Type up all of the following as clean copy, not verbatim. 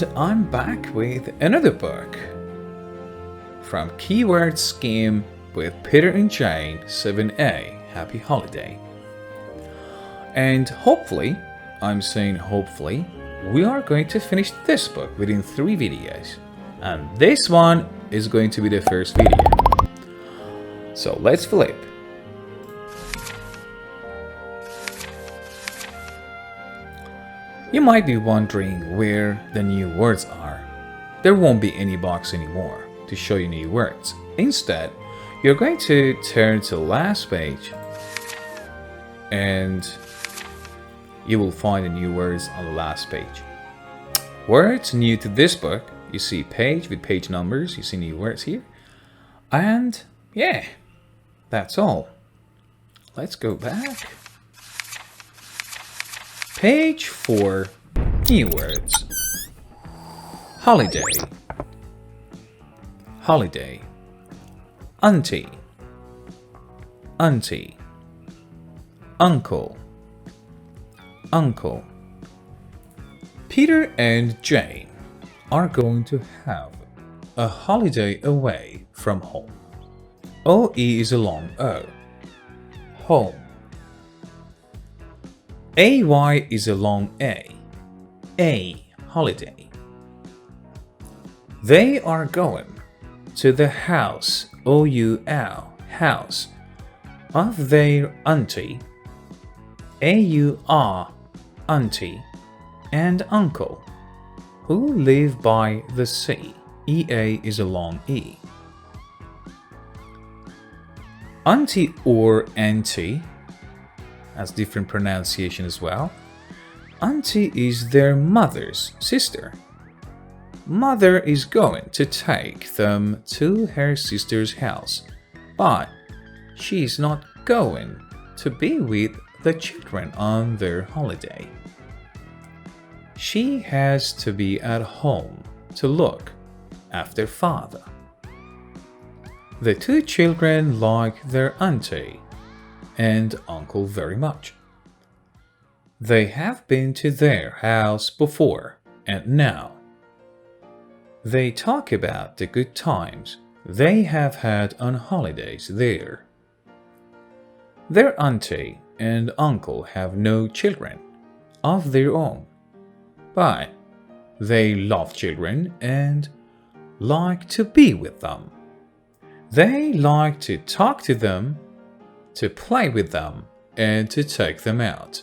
And I'm back with another book from Keyword Scheme with Peter and Jane 7A. Happy holiday. And hopefully, I'm saying hopefully, we are going to finish this book within 3 videos. And this one is going to be the first video. So let's flip. You might be wondering where the new words are. There won't be any box anymore to show you new words. Instead, you're going to turn to the last page and you will find the new words on the last page. Words new to this book, you see page with page numbers, you see new words here. And yeah, that's all. Let's go back. Page 4, new words. Holiday, holiday. Auntie, auntie. Uncle, uncle. Peter and Jane are going to have a holiday away from home. OE is a long O. Home. AY is a long A. A, holiday. They are going to the house, OUL, house, of their auntie, AUR, auntie, and uncle, who live by the sea. EA is a long E. Auntie or auntie has different pronunciation as well. Auntie is their mother's sister. Mother is going to take them to her sister's house, but she's not going to be with the children on their holiday. She has to be at home to look after father. The 2 children like their auntie and uncle very much. They have been to their house before and now they talk about the good times they have had on holidays there. Their auntie and uncle have no children of their own, but they love children and like to be with them. They like to talk to them, to play with them, and to take them out.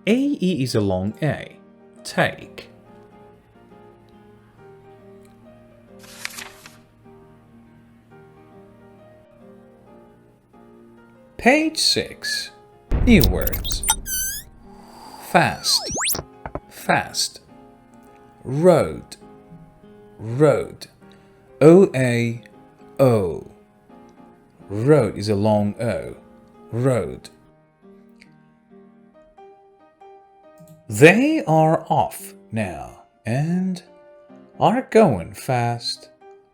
AE is a long A. Take. Page 6. New words. Fast, fast. Road, road. OAO. Road is a long O. Road. They are off now and are going fast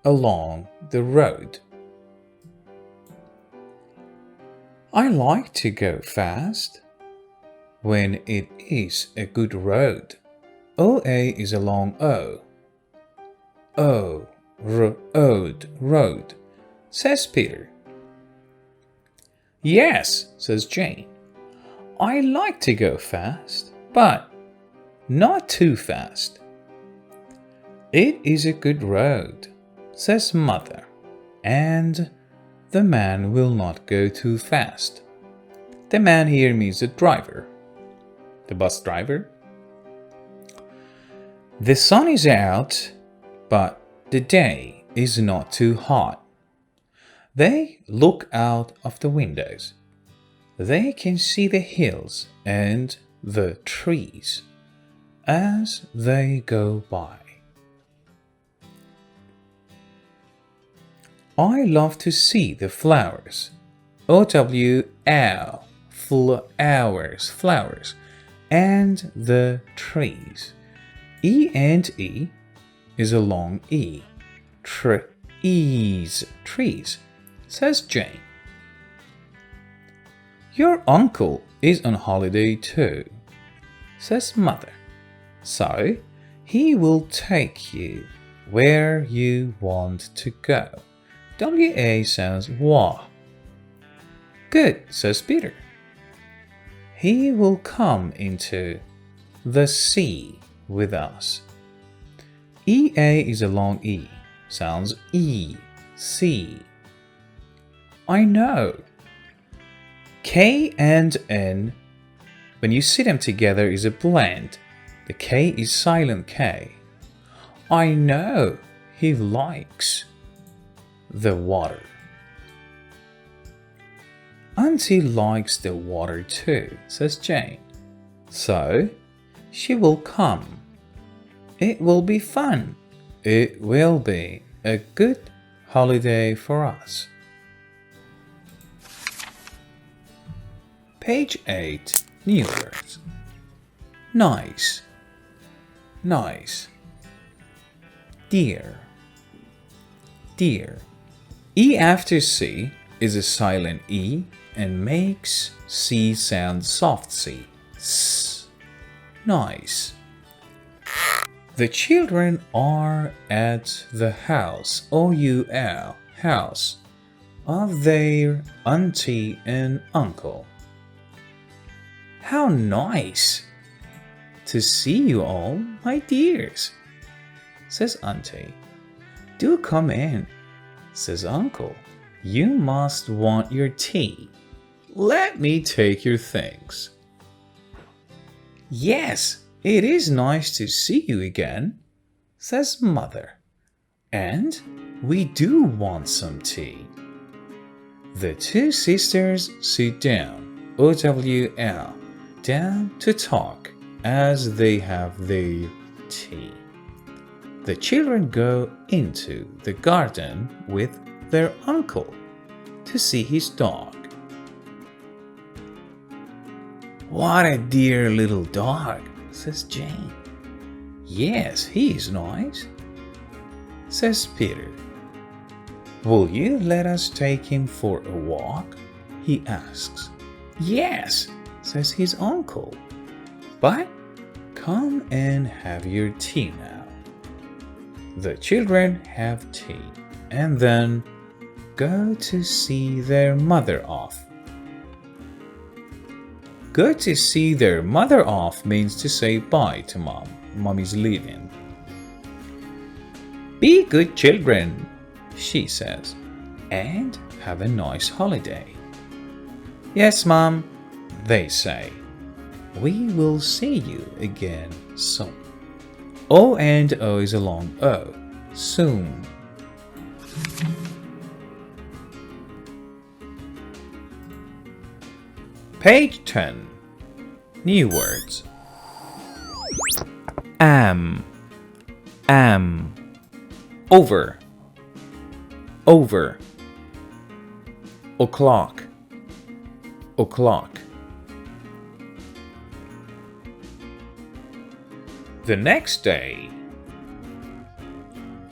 along the road. I like to go fast when it is a good road. OA is a long O. Road, road, says Peter. Yes, says Jane. I like to go fast, but not too fast. It is a good road, says Mother, and the man will not go too fast. The man here means the driver, the bus driver. The sun is out, but the day is not too hot. They look out of the windows. They can see the hills and the trees as they go by. I love to see the flowers. OWL, flowers, flowers, and the trees. E and E is a long E. Trees, trees, says Jane. Your uncle is on holiday too, says Mother. So He will take you where you want to go. WA sounds wa. Good, says Peter. He will come into the sea with us. EA is a long E. Sounds E, sea. I know. K and N, when you see them together, is a blend. The K is silent K. I know he likes the water. Auntie likes the water too, says Jane. So, she will come. It will be fun. It will be a good holiday for us. Page 8, new words. Nice, nice. Dear, dear. E after C is a silent E and makes C sound soft C. S. Nice. The children are at the house, O-U-L, house, of their auntie and uncle. How nice to see you all, my dears, says auntie. Do come in, says uncle. You must want your tea. Let me take your things. Yes, it is nice to see you again, says mother. And we do want some tea. The two sisters sit down, O-W-L, down to talk as they have their tea. The children go into the garden with their uncle to see his dog. What a dear little dog, says Jane. Yes, he is nice, says Peter. Will you let us take him for a walk? He asks. Yes, says his uncle. But come and have your tea now. The children have tea and then go to see their mother off. Go to see their mother off means to say bye to mom. Mom is leaving. Be good children, she says, and have a nice holiday. Yes, Mom, they say. We will see you again soon. O and O is a long O. Soon. Page 10. New words. Am. Over. O'clock. The next day,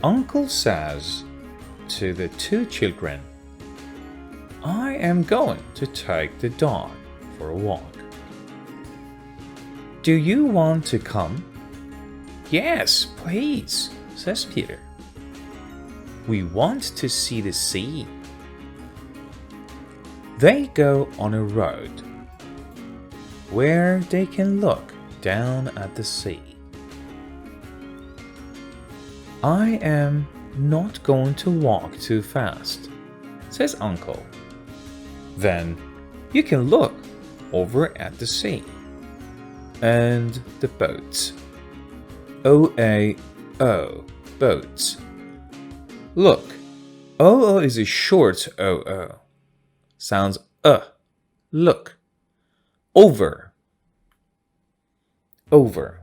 Uncle says to the two children, I am going to take the dog for a walk. Do you want to come? Yes, please, says Peter. We want to see the sea. They go on a road where they can look down at the sea. I am not going to walk too fast, says Uncle. Then you can look over at the sea and the boats. O-A-O, boats. Look, O-O is a short O-O. Sounds look. Over. Over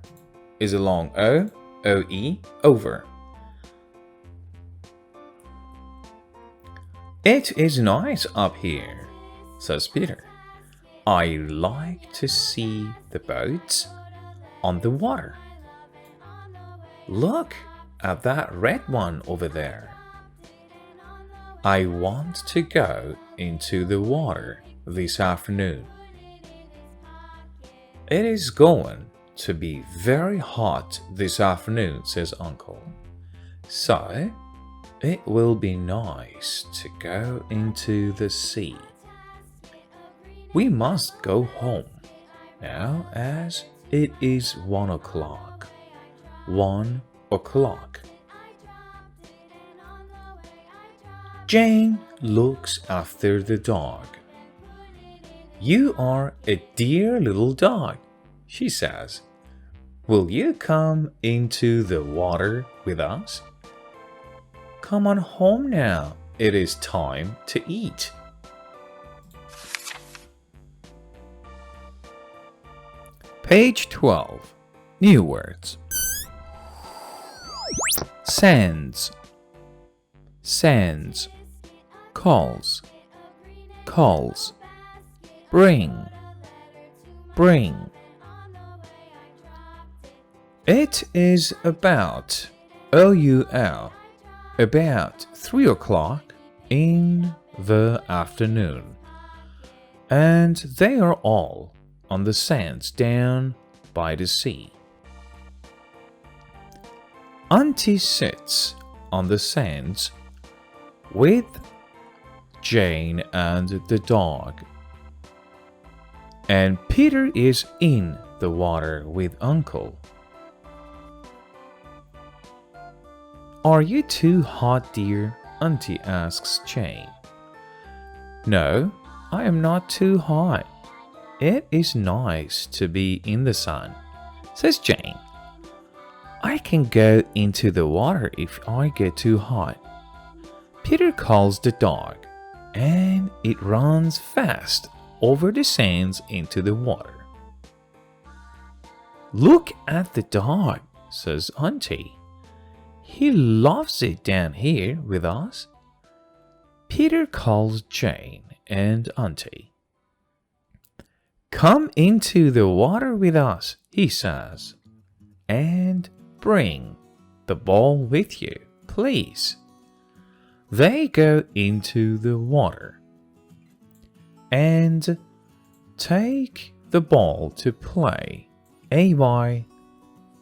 is a long O, O-E, over. It is nice up here, says Peter. I like to see the boats on the water. Look at that red one over there. I want to go into the water this afternoon. It is going to be very hot this afternoon, says Uncle. So, it will be nice to go into the sea. We must go home now as it is 1 o'clock. 1 o'clock. Jane looks after the dog. You are a dear little dog, she says. Will you come into the water with us? Come on home now. It is time to eat. Page 12. New words. Sends. Sends. Calls. Calls. Bring. Bring. It is about OUL. About 3 o'clock in the afternoon, and they are all on the sands down by the sea. Auntie sits on the sands with Jane and the dog, and Peter is in the water with Uncle. Are you too hot, dear? Auntie asks Jane. No, I am not too hot. It is nice to be in the sun, says Jane. I can go into the water if I get too hot. Peter calls the dog, and it runs fast over the sands into the water. Look at the dog, says Auntie. He loves it down here with us. Peter calls Jane and Auntie. Come into the water with us, he says, and bring the ball with you, please. They go into the water and take the ball to play. A-Y,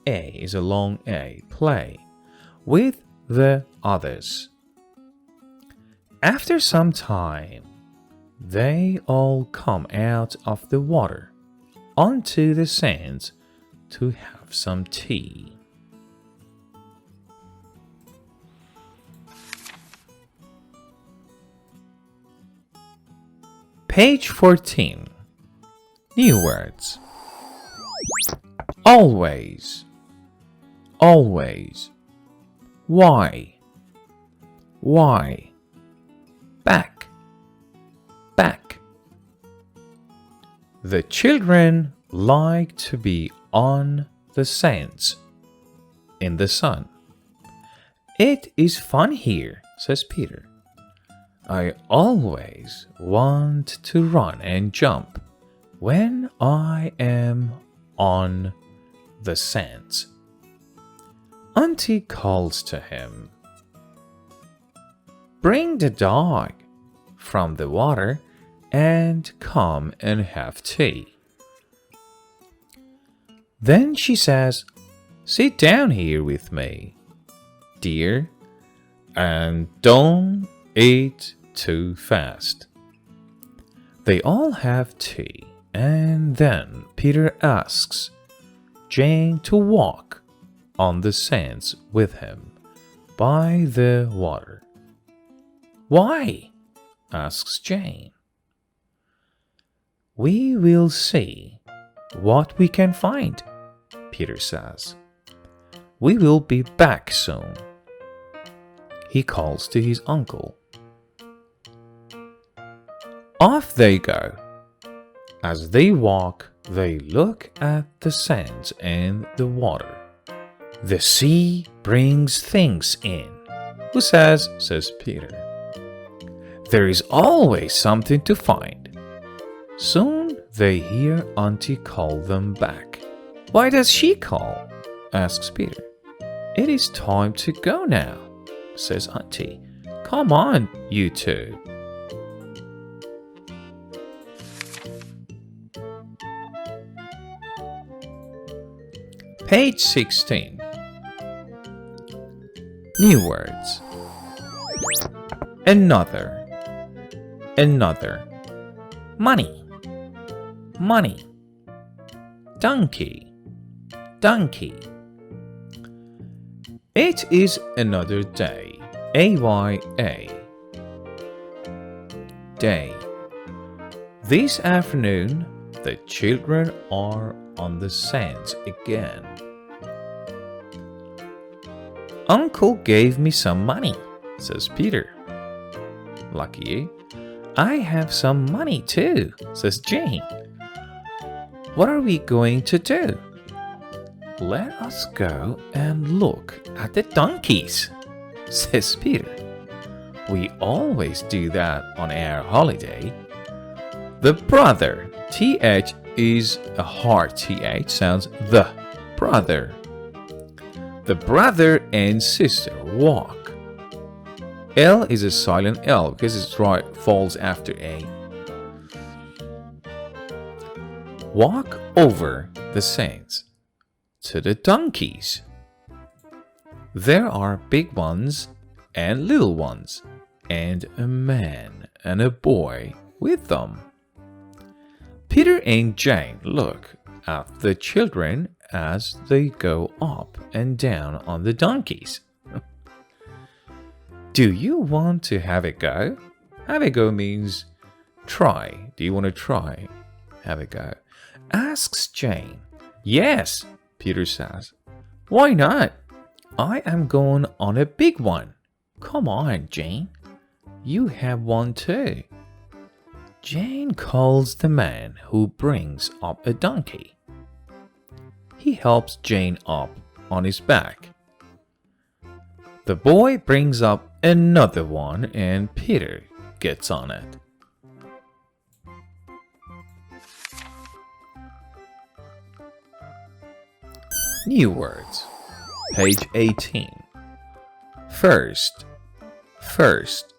A is a long A, play, with the others. After some time, they all come out of the water onto the sands to have some tea. Page 14. New words. Always. Always. Why? Why? Back. Back. The children like to be on the sands in the sun. It is fun here, says Peter. I always want to run and jump when I am on the sands. Auntie calls to him. Bring the dog from the water and come and have tea. Then she says, sit down here with me, dear, and don't eat too fast. They all have tea, and then Peter asks Jane to walk on the sands with him by the water. Why? Asks Jane. We will see what we can find, Peter says. We will be back soon. He calls to his uncle. Off they go. As they walk, they look at the sands and the water. The sea brings things in. Who says? Says Peter. There is always something to find. Soon they hear Auntie call them back. Why does she call? Asks Peter. It is time to go now, says Auntie. Come on, you two. Page 16. New words. Another. Another. Money. Money. Donkey. Donkey. It is another day. A-Y-A. Day. This afternoon, the children are on the sands again. Uncle gave me some money, says Peter. Lucky you. I have some money too, says Jane. What are we going to do? Let us go and look at the donkeys, says Peter. We always do that on our holiday. The brother, TH is a hard TH, sounds the brother. The brother and sister walk. L is a silent L because it falls after A. Walk over the sands to the donkeys. There are big ones and little ones, and a man and a boy with them. Peter and Jane look at the children as they go up and down on the donkeys. Do you want to have a go? Have a go means try. Do you want to try? Have a go. Asks Jane. Yes, Peter says. Why not? I am going on a big one. Come on, Jane. You have one too. Jane calls the man who brings up a donkey. He helps Jane up on his back. The boy brings up another one and Peter gets on it. New words. Page 18. First. First.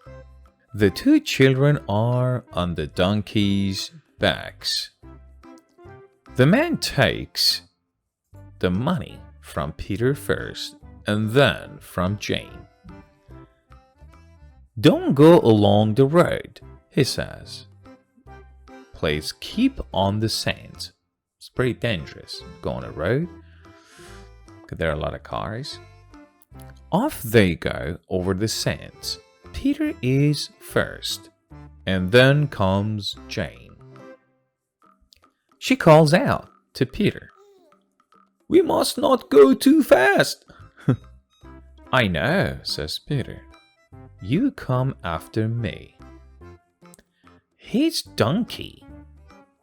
The two children are on the donkeys' backs. The man takes the money from Peter first and then from Jane. Don't go along the road, he says. Please keep on the sands. It's pretty dangerous. Go on a road. There are a lot of cars. Off they go over the sands. Peter is first, and then comes Jane. She calls out to Peter, "We must not go too fast." I know, says Peter. You come after me. His donkey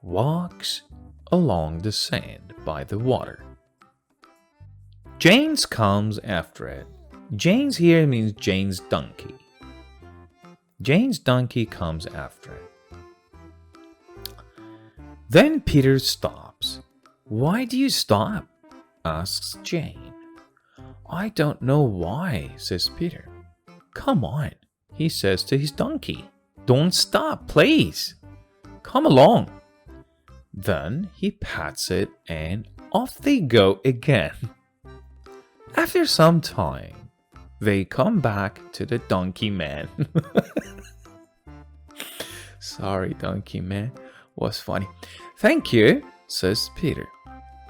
walks along the sand by the water. Jane's comes after it. Jane's here means Jane's donkey. Jane's donkey comes after it. Then Peter stops. Why do you stop? Asks Jane. I don't know why, says Peter. Come on, he says to his donkey. Don't stop, please. Come along. Then he pats it and off they go again. After some time, they come back to the donkey man. Sorry, donkey man. Was funny. Thank you, says Peter,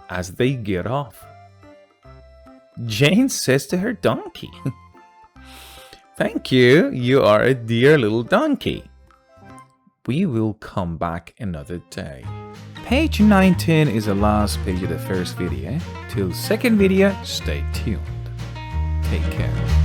as they get off. Jane says to her donkey, Thank you, you are a dear little donkey. We will come back another day. Page 19 is the last page of the first video. Till second video, stay tuned. Take care.